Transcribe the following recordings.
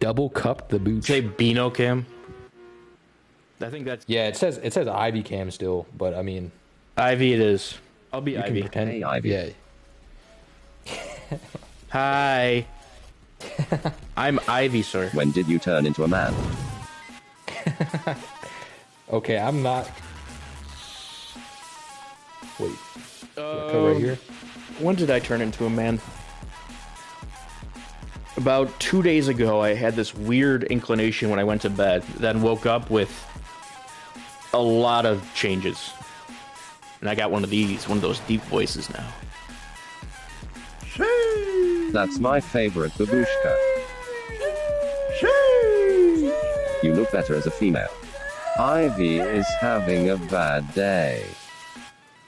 double cup the boot. Say Beano Cam. I think that's... Yeah, it says Ivy Cam still, but I mean... Ivy it is. I'll be you Ivy. Can pretend, hey, Ivy. Yeah. Hi. I'm Ivy, sir. When did you turn into a man? Okay, I'm not... Wait. Right here? When did I turn into a man? About 2 days ago, I had this weird inclination when I went to bed, then woke up with a lot of changes. And I got one of those deep voices now. That's my favorite babushka. You look better as a female. Ivy is having a bad day.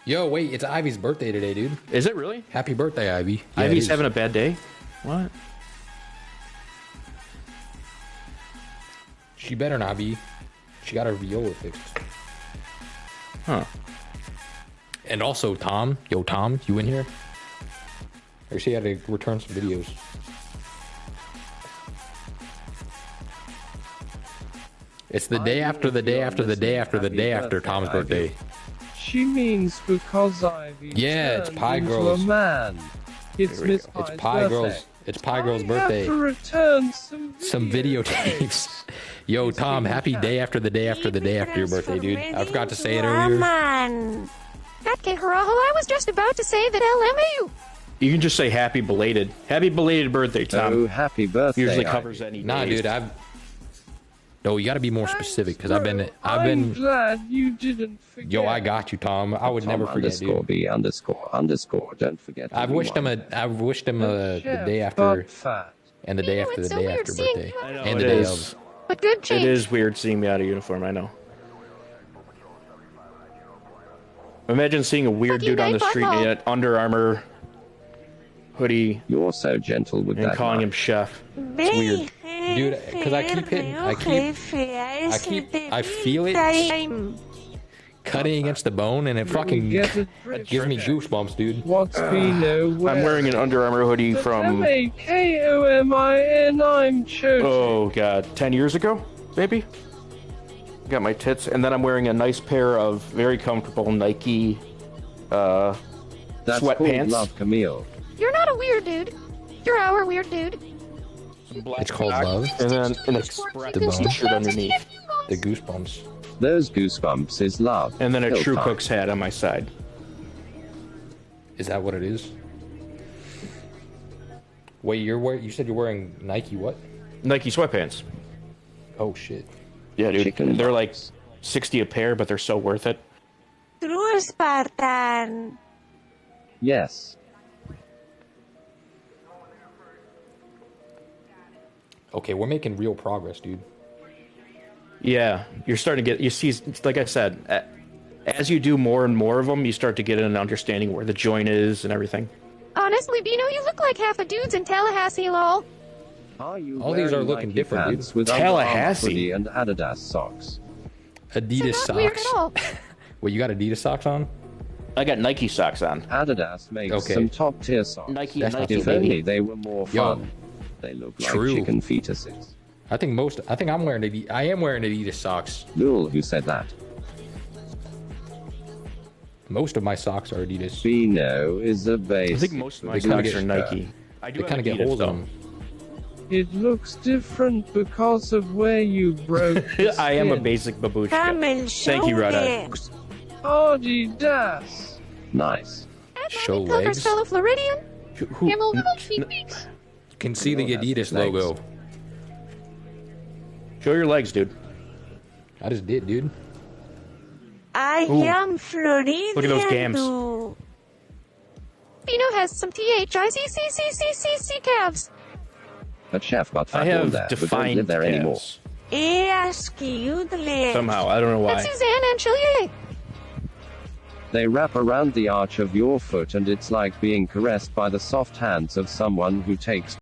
Yo, wait, it's Ivy's birthday today, dude. Is it really? Happy birthday, Ivy. Yeah, Ivy's having a bad day? What? She better not be. She got her viola fixed. Huh. And also, Tom. Yo, Tom, you in here? I guess he had to return some videos. It's the day after the day after the day after the day after Tom's birthday. She means because Ivy. Yeah, it's Pie into Girls. A man. It's Miss Pie's It's Pie birthday. Girls. It's Pie Girls' birthday. I have to return Some videotapes. Yo, Tom, happy day after the day after the day after your birthday, dude. I forgot to say it earlier. Man. Okay, Harajo, I was just about to say that LMAU. You can just say happy belated. Happy belated birthday, Tom. Oh, happy birthday! Usually covers any. Nah, days. dude, No, you got to be more specific because I'm glad you didn't forget. Yo, I got you, Tom. I would never forget, underscore dude. B underscore underscore. Don't forget. I've wished him the day after and the day You know, after it's the so day weird after seeing birthday you. I know, and it the day is. of. But good change. It is weird seeing me out of uniform, I know. Imagine seeing a weird dude on the street in an Under Armour hoodie You're so gentle with and that. calling him chef. It's weird. Dude, because I feel it cutting against the bone and it fucking gives me goosebumps, dude. What's Beano? I'm wearing an Under Armour hoodie from, M-A-K-O-M-I-N. I'm choking. oh god, 10 years ago, maybe? Got my tits, and then I'm wearing a nice pair of very comfortable Nike That's sweatpants. called Love Camille. You're not a weird dude. You're our weird dude. It's called love. And then an Express The bone. t-shirt underneath. The goosebumps. Those goosebumps is love. And then a Hill True time. Cook's hat on my side. Is that what it is? Wait, you said you're wearing Nike what? Nike sweatpants. Oh shit. Yeah, dude. Chicken They're like nuggets. 60 a pair, but they're so worth it. True Spartan. Yes. Okay, we're making real progress, dude. Yeah, you're starting to get, you see, like I said, as you do more and more of them, you start to get an understanding where the joint is and everything. Honestly, Beano, you look like half a dudes in Tallahassee, lol. Are you All these are wearing looking Nike different, dude. pants with Tallahassee. Under Armour hoodie and Adidas socks? Adidas They're not weird socks. at all. Wait, you got Adidas socks on? I got Nike socks on. Adidas makes Okay. some top tier socks. Nike, That's not Nike, If too bad. only they were more Yo. fun. They look like True. chicken fetuses. I think I'm wearing I am wearing Adidas socks. Lul, who said that? Most of my socks are Adidas. Beano is a base. I think most of my They kinda socks get- are Nike. I do They kind of have get Adidas, holes in though. them. It looks different because of where you broke the I am a skin. basic babushka. Come and show Thank you, Rada. Adidas. Nice. Show Covers legs. fellow Floridian. Who- Camel cheeks. You can see the Everyone has Adidas legs. logo. Show your legs, dude. I just did, dude. I Ooh. am Floridian. Look at those gams. Beano has some THICCCCCC calves. But chef got I fat on have there, but don't defined live there anymore. calves. Excuse Somehow, I don't know why. That's Suzanne and Chilier. They wrap around the arch of your foot and it's like being caressed by the soft hands of someone who takes